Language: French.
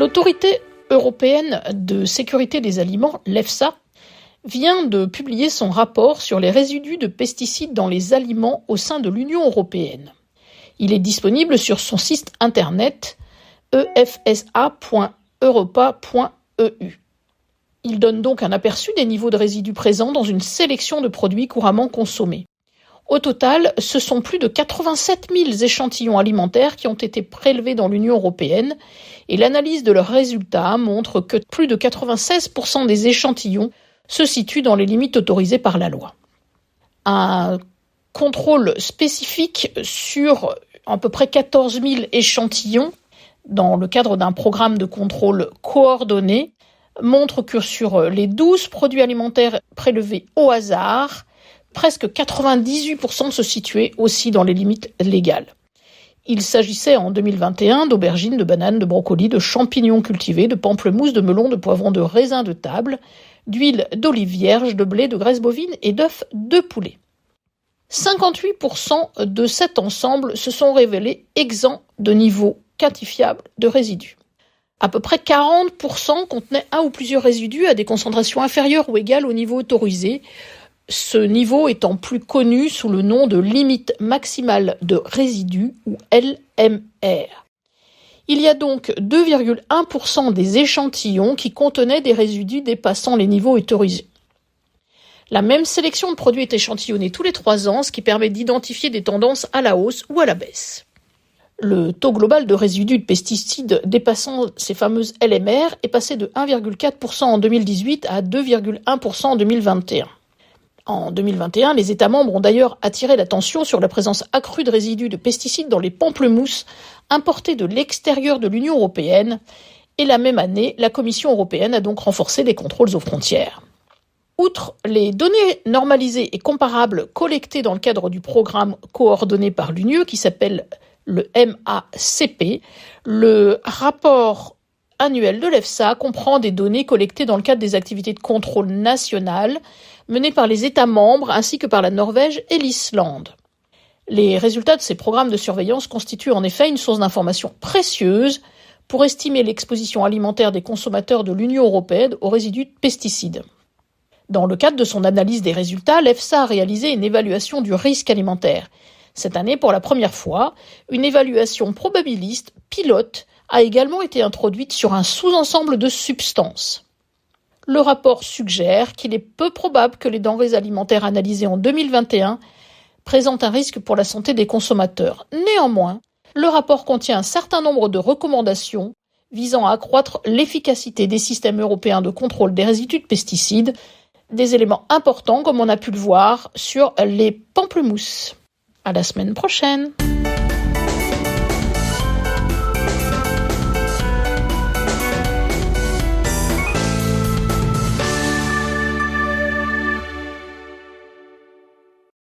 L'autorité européenne de sécurité des aliments, l'EFSA, vient de publier son rapport sur les résidus de pesticides dans les aliments au sein de l'Union européenne. Il est disponible sur son site internet efsa.europa.eu. Il donne donc un aperçu des niveaux de résidus présents dans une sélection de produits couramment consommés. Au total, ce sont plus de 87 000 échantillons alimentaires qui ont été prélevés dans l'Union européenne et l'analyse de leurs résultats montre que plus de 96% des échantillons se situent dans les limites autorisées par la loi. Un contrôle spécifique sur à peu près 14 000 échantillons dans le cadre d'un programme de contrôle coordonné montre que sur les 12 produits alimentaires prélevés au hasard, presque 98% se situaient aussi dans les limites légales. Il s'agissait en 2021 d'aubergines, de bananes, de brocolis, de champignons cultivés, de pamplemousses, de melons, de poivrons, de raisins de table, d'huile d'olive vierge, de blé, de graisse bovine et d'œufs de poulet. 58% de cet ensemble se sont révélés exempts de niveau quantifiable de résidus. À peu près 40% contenaient un ou plusieurs résidus à des concentrations inférieures ou égales au niveau autorisé, ce niveau étant plus connu sous le nom de limite maximale de résidus ou LMR. Il y a donc 2,1% des échantillons qui contenaient des résidus dépassant les niveaux autorisés. La même sélection de produits est échantillonnée tous les 3 ans, ce qui permet d'identifier des tendances à la hausse ou à la baisse. Le taux global de résidus de pesticides dépassant ces fameuses LMR est passé de 1,4% en 2018 à 2,1% en 2021. En 2021, les États membres ont d'ailleurs attiré l'attention sur la présence accrue de résidus de pesticides dans les pamplemousses importés de l'extérieur de l'Union européenne et la même année, la Commission européenne a donc renforcé les contrôles aux frontières. Outre les données normalisées et comparables collectées dans le cadre du programme coordonné par l'Union qui s'appelle le MACP, le rapport annuel de l'EFSA comprend des données collectées dans le cadre des activités de contrôle nationales menées par les États membres ainsi que par la Norvège et l'Islande. Les résultats de ces programmes de surveillance constituent en effet une source d'information précieuse pour estimer l'exposition alimentaire des consommateurs de l'Union européenne aux résidus de pesticides. Dans le cadre de son analyse des résultats, l'EFSA a réalisé une évaluation du risque alimentaire. Cette année, pour la première fois, une évaluation probabiliste pilote a également été introduite sur un sous-ensemble de substances. Le rapport suggère qu'il est peu probable que les denrées alimentaires analysées en 2021 présentent un risque pour la santé des consommateurs. Néanmoins, le rapport contient un certain nombre de recommandations visant à accroître l'efficacité des systèmes européens de contrôle des résidus de pesticides, des éléments importants comme on a pu le voir sur les pamplemousses. À la semaine prochaine.